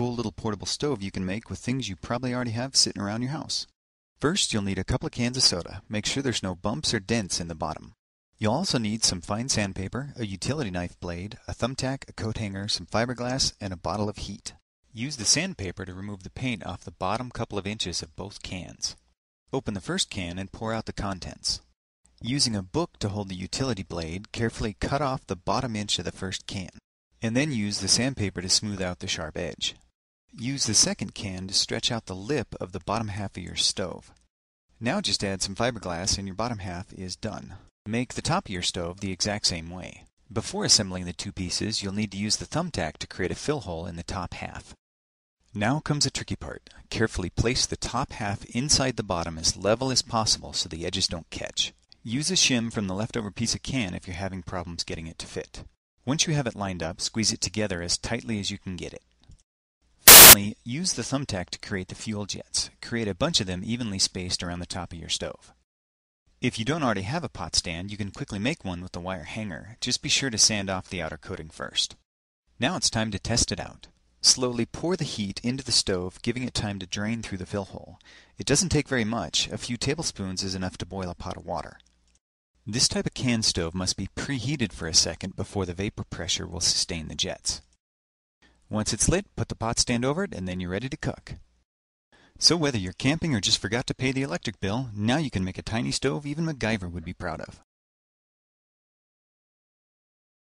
Cool little portable stove you can make with things you probably already have sitting around your house. First, you'll need a couple of cans of soda. Make sure there's no bumps or dents in the bottom. You'll also need some fine sandpaper, a utility knife blade, a thumbtack, a coat hanger, some fiberglass, and a bottle of heat. Use the sandpaper to remove the paint off the bottom couple of inches of both cans. Open the first can and pour out the contents. Using a book to hold the utility blade, carefully cut off the bottom inch of the first can, and then use the sandpaper to smooth out the sharp edge. Use the second can to stretch out the lip of the bottom half of your stove. Now just add some fiberglass and your bottom half is done. Make the top of your stove the exact same way. Before assembling the two pieces, you'll need to use the thumbtack to create a fill hole in the top half. Now comes the tricky part. Carefully place the top half inside the bottom as level as possible so the edges don't catch. Use a shim from the leftover piece of can if you're having problems getting it to fit. Once you have it lined up, squeeze it together as tightly as you can get it. Finally, use the thumbtack to create the fuel jets. Create a bunch of them evenly spaced around the top of your stove. If you don't already have a pot stand, you can quickly make one with the wire hanger. Just be sure to sand off the outer coating first. Now it's time to test it out. Slowly pour the heat into the stove, giving it time to drain through the fill hole. It doesn't take very much. A few tablespoons is enough to boil a pot of water. This type of can stove must be preheated for a second before the vapor pressure will sustain the jets. Once it's lit, put the pot stand over it and then you're ready to cook. So whether you're camping or just forgot to pay the electric bill, now you can make a tiny stove even MacGyver would be proud of.